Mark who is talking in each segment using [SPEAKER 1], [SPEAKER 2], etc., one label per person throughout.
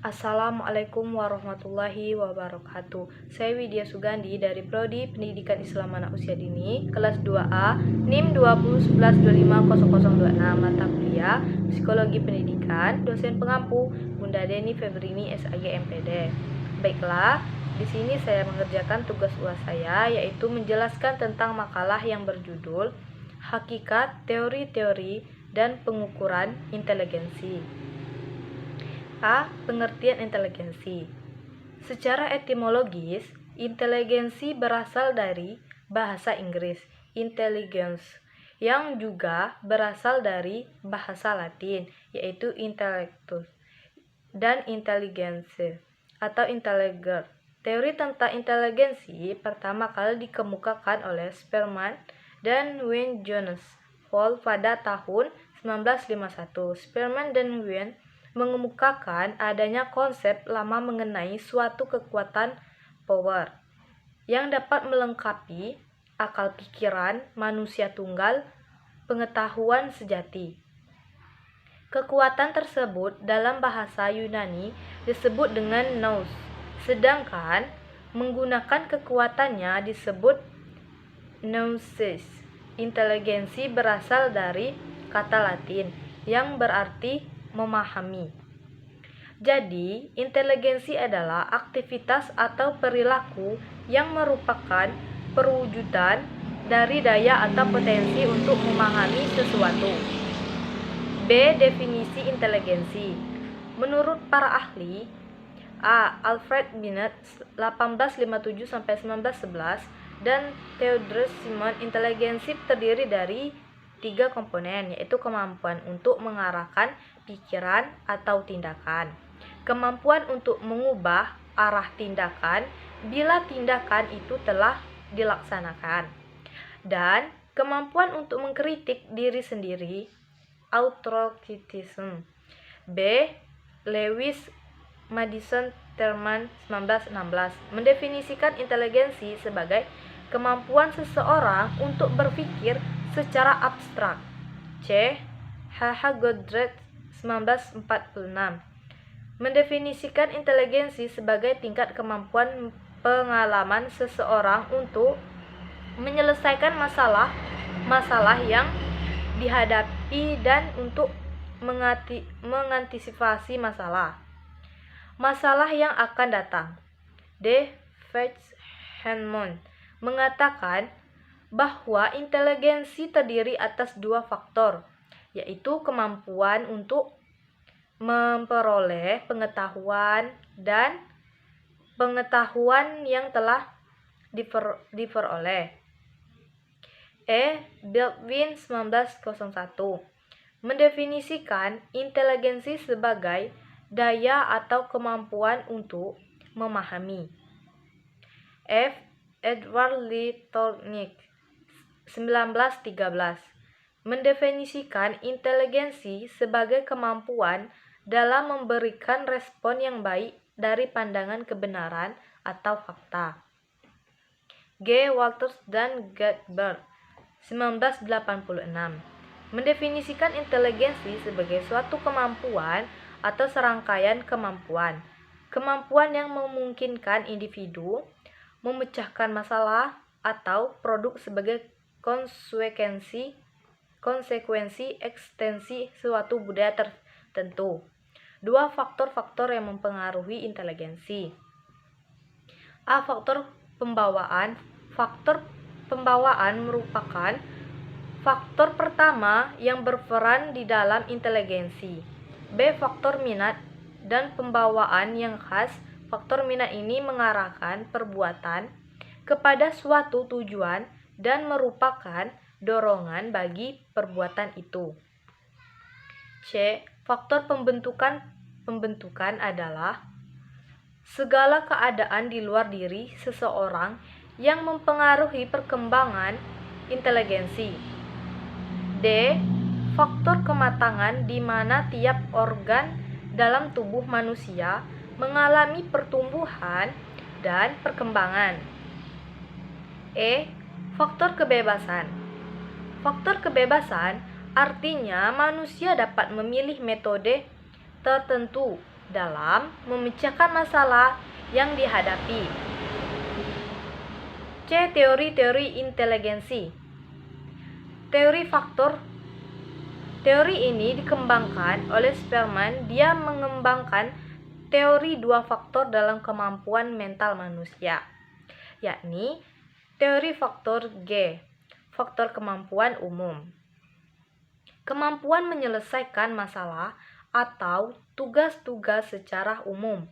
[SPEAKER 1] Assalamualaikum warahmatullahi wabarakatuh. Saya Widya Sugandi dari Prodi Pendidikan Islam Anak Usia Dini, kelas 2A, NIM 2011250026, mata kuliah Psikologi Pendidikan, dosen pengampu Bunda Deni Febrini SAG MPD. Baiklah, di sini saya mengerjakan tugas UAS saya, yaitu menjelaskan tentang makalah yang berjudul Hakikat, Teori-teori, dan Pengukuran Inteligensi. A. Pengertian inteligensi. Secara etimologis, inteligensi berasal dari bahasa Inggris intelligence, yang juga berasal dari bahasa Latin, yaitu intellectus, dan intelligence atau intelliger. Teori tentang inteligensi pertama kali dikemukakan oleh Spearman dan Wayne Jones Hall pada tahun 1951. Spearman dan Wayne mengemukakan adanya konsep lama mengenai suatu kekuatan power yang dapat melengkapi akal pikiran manusia tunggal, pengetahuan sejati. Kekuatan tersebut dalam bahasa Yunani disebut dengan nous, sedangkan menggunakan kekuatannya disebut gnosis. Inteligensi berasal dari kata Latin yang berarti memahami. Jadi, inteligensi adalah aktivitas atau perilaku yang merupakan perwujudan dari daya atau potensi untuk memahami sesuatu. B. Definisi inteligensi. Menurut para ahli, A. Alfred Binet 1857-1911 dan Theodore Simon, inteligensi terdiri dari 3 komponen, yaitu kemampuan untuk mengarahkan pikiran atau tindakan, kemampuan untuk mengubah arah tindakan bila tindakan itu telah dilaksanakan, dan kemampuan untuk mengkritik diri sendiri, autocriticism. B. Lewis Madison Terman 1916 mendefinisikan inteligensi sebagai kemampuan seseorang untuk berpikir secara abstrak. C. H.H. Godred 1946 mendefinisikan inteligensi sebagai tingkat kemampuan pengalaman seseorang untuk menyelesaikan masalah yang dihadapi dan untuk mengantisipasi masalah yang akan datang. D. Fritz Heinemann mengatakan bahwa inteligensi terdiri atas 2 faktor, yaitu kemampuan untuk memperoleh pengetahuan dan pengetahuan yang telah diperoleh. E. Baldwin 1901 mendefinisikan inteligensi sebagai daya atau kemampuan untuk memahami. F. Edward Lee Thornick 1913 mendefinisikan inteligensi sebagai kemampuan dalam memberikan respon yang baik dari pandangan kebenaran atau fakta. G. Walters dan Gatbert 1986 mendefinisikan inteligensi sebagai suatu kemampuan atau serangkaian kemampuan yang memungkinkan individu memecahkan masalah atau produk sebagai konsekuensi ekstensi suatu budaya tertentu. 2 faktor-faktor yang mempengaruhi inteligensi. A. Faktor pembawaan. Faktor pembawaan merupakan faktor pertama yang berperan di dalam inteligensi. B. Faktor minat dan pembawaan yang khas. Faktor minat ini mengarahkan perbuatan kepada suatu tujuan dan merupakan dorongan bagi perbuatan itu. C. Faktor pembentukan adalah segala keadaan di luar diri seseorang yang mempengaruhi perkembangan inteligensi. D. Faktor kematangan di mana tiap organ dalam tubuh manusia mengalami pertumbuhan dan perkembangan. E. Faktor kebebasan. Faktor kebebasan artinya manusia dapat memilih metode tertentu dalam memecahkan masalah yang dihadapi. C. Teori-teori inteligensi. Teori faktor. Teori ini dikembangkan oleh Spearman. Dia mengembangkan teori dua faktor dalam kemampuan mental manusia, yakni teori faktor G, faktor kemampuan umum. Kemampuan menyelesaikan masalah atau tugas-tugas secara umum.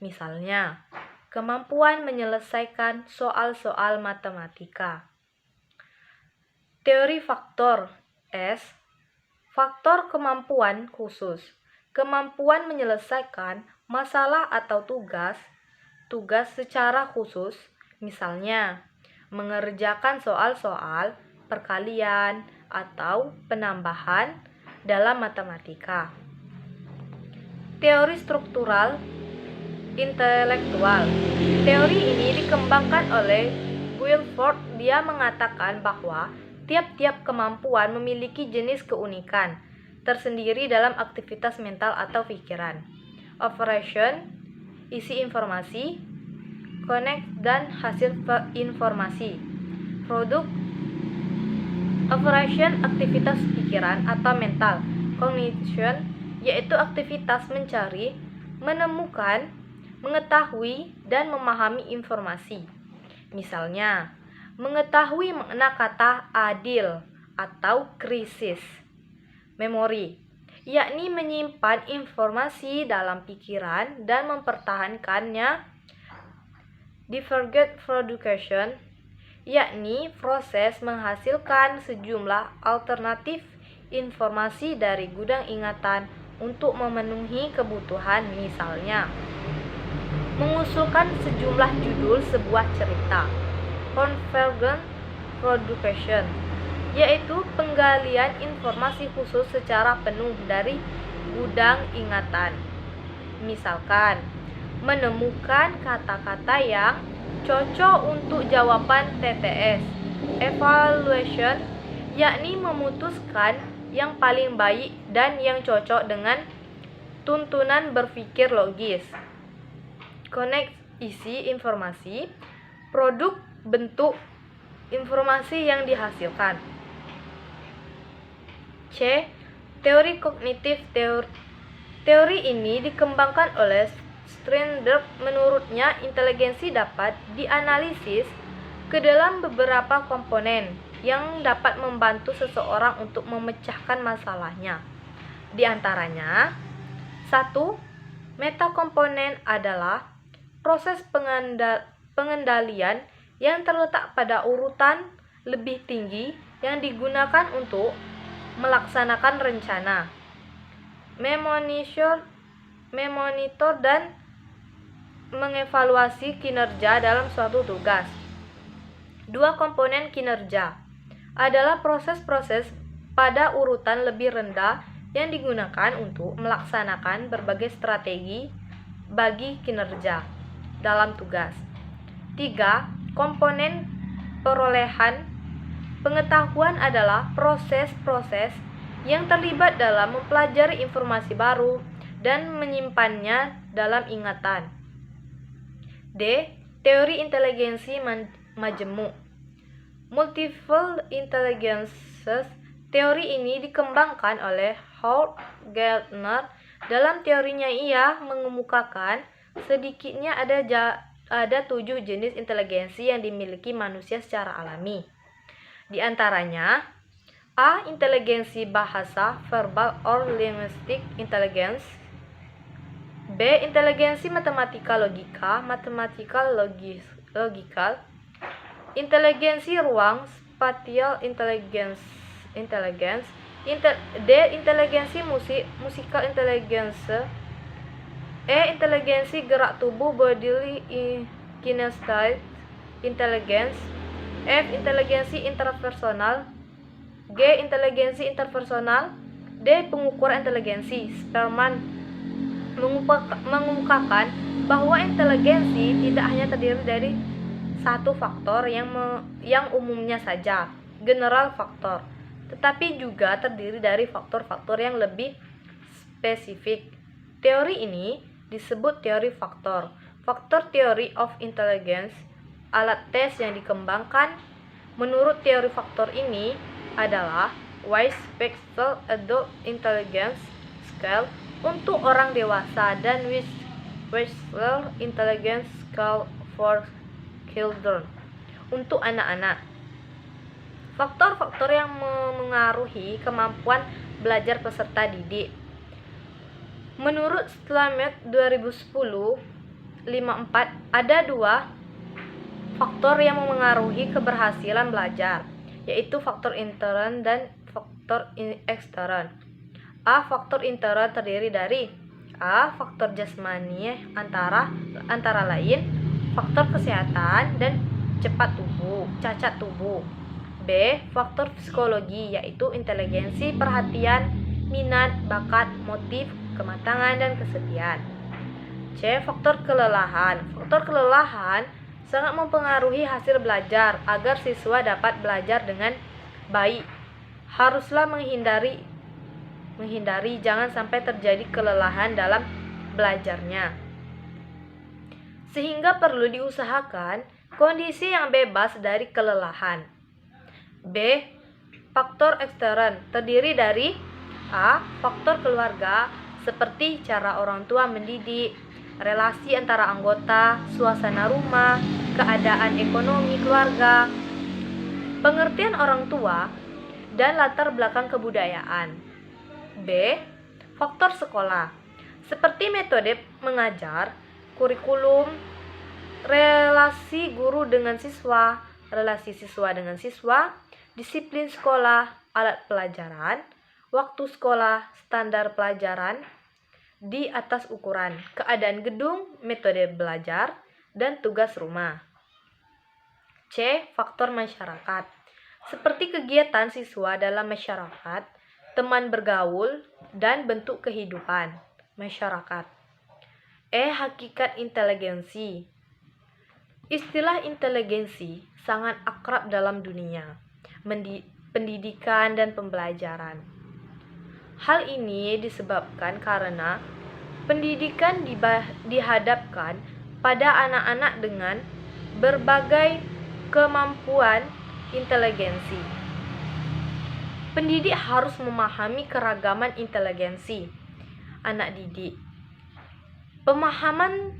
[SPEAKER 1] Misalnya, kemampuan menyelesaikan soal-soal matematika. Teori faktor S, faktor kemampuan khusus. Kemampuan menyelesaikan masalah atau tugas secara khusus, misalnya mengerjakan soal-soal perkalian atau penambahan dalam matematika. Teori struktural intelektual. Teori ini dikembangkan oleh Guilford. Dia mengatakan bahwa tiap-tiap kemampuan memiliki jenis keunikan tersendiri dalam aktivitas mental atau pikiran. Operation, isi informasi, connect dan hasil informasi. Produk, operation, aktivitas pikiran atau mental. Cognition, yaitu aktivitas mencari, menemukan, mengetahui, dan memahami informasi. Misalnya, mengetahui makna kata adil atau krisis. Memori, yakni menyimpan informasi dalam pikiran dan mempertahankannya. Deferred production, yakni proses menghasilkan sejumlah alternatif informasi dari gudang ingatan untuk memenuhi kebutuhan, misalnya mengusulkan sejumlah judul sebuah cerita. Convergent production, yaitu penggalian informasi khusus secara penuh dari gudang ingatan. Misalkan, menemukan kata-kata yang cocok untuk jawaban TTS. Evaluation, yakni memutuskan yang paling baik dan yang cocok dengan tuntunan berpikir logis. Connect, isi informasi, produk, bentuk informasi yang dihasilkan. C. Teori kognitif. Teori ini dikembangkan oleh Strinder. Menurutnya, inteligensi dapat dianalisis ke dalam beberapa komponen yang dapat membantu seseorang untuk memecahkan masalahnya. Di antaranya, 1. Metakomponen adalah proses pengendalian yang terletak pada urutan lebih tinggi yang digunakan untuk melaksanakan rencana, memonitor dan mengevaluasi kinerja dalam suatu tugas. 2. Komponen kinerja adalah proses-proses pada urutan lebih rendah yang digunakan untuk melaksanakan berbagai strategi bagi kinerja dalam tugas. 3. Komponen perolehan pengetahuan adalah proses-proses yang terlibat dalam mempelajari informasi baru dan menyimpannya dalam ingatan. D. Teori inteligensi majemuk. Multiple intelligences. Teori ini dikembangkan oleh Howard Gardner. Dalam teorinya ia mengemukakan sedikitnya ada 7 jenis inteligensi yang dimiliki manusia secara alami. Di antaranya, A. Inteligensi bahasa, verbal or linguistic intelligence. B. Inteligensi matematika logika, mathematical logical. Inteligensi ruang, spatial intelligence. D. Inteligensi musical intelligence. E. Inteligensi gerak tubuh, bodily kinesthetic intelligence. F. Inteligensi interpersonal. G. Inteligensi interpersonal. D. Pengukuran inteligensi. Spearman mengemukakan bahwa inteligensi tidak hanya terdiri dari satu faktor yang umumnya saja, general faktor, tetapi juga terdiri dari faktor-faktor yang lebih spesifik. Teori ini disebut teori faktor. Faktor Theory of Intelligence, alat tes yang dikembangkan menurut teori faktor ini adalah Weiss-Bexell Adult Intelligence Scale untuk orang dewasa dan Weiss-Bexell Intelligence Scale for Children untuk anak-anak. Faktor-faktor yang mengaruhi kemampuan belajar peserta didik. Menurut Slamet 2010 54, ada 2 faktor yang memengaruhi keberhasilan belajar, yaitu faktor intern dan faktor ekstern. Faktor intern terdiri dari faktor jasmani antara lain faktor kesehatan dan cacat tubuh. B. Faktor psikologi, yaitu inteligensi, perhatian, minat, bakat, motif, kematangan, dan kesetiaan. C. Faktor kelelahan. Faktor kelelahan sangat mempengaruhi hasil belajar. Agar siswa dapat belajar dengan baik, haruslah menghindari jangan sampai terjadi kelelahan dalam belajarnya. Sehingga perlu diusahakan kondisi yang bebas dari kelelahan. B. Faktor ekstern terdiri dari faktor keluarga seperti cara orang tua mendidik, relasi antara anggota, suasana rumah, keadaan ekonomi keluarga, pengertian orang tua, dan latar belakang kebudayaan. B. Faktor sekolah seperti metode mengajar, kurikulum, relasi guru dengan siswa, relasi siswa dengan siswa, disiplin sekolah, alat pelajaran, waktu sekolah, standar pelajaran di atas ukuran, keadaan gedung, metode belajar, dan tugas rumah. C. Faktor masyarakat seperti kegiatan siswa dalam masyarakat, teman bergaul, dan bentuk kehidupan masyarakat. Hakikat inteligensi. Istilah inteligensi sangat akrab dalam dunia pendidikan dan pembelajaran. Hal ini disebabkan karena pendidikan dihadapkan pada anak-anak dengan berbagai kemampuan inteligensi. Pendidik harus memahami keragaman inteligensi anak didik. Pemahaman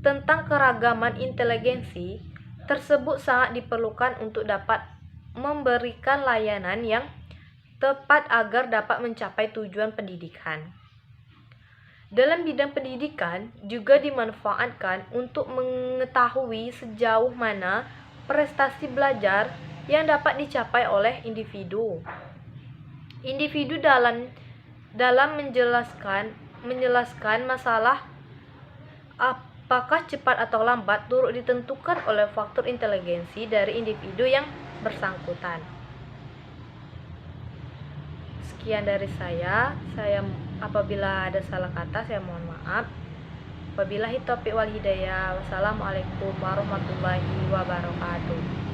[SPEAKER 1] tentang keragaman inteligensi tersebut sangat diperlukan untuk dapat memberikan layanan yang tepat agar dapat mencapai tujuan pendidikan. Dalam bidang pendidikan juga dimanfaatkan untuk mengetahui sejauh mana prestasi belajar yang dapat dicapai oleh individu. Individu dalam menjelaskan masalah apakah cepat atau lambat turut ditentukan oleh faktor inteligensi dari individu yang bersangkutan. Sekian dari saya apabila ada salah kata saya mohon maaf. Wabillahi taufiq wal hidayah. Wassalamualaikum warahmatullahi wabarakatuh.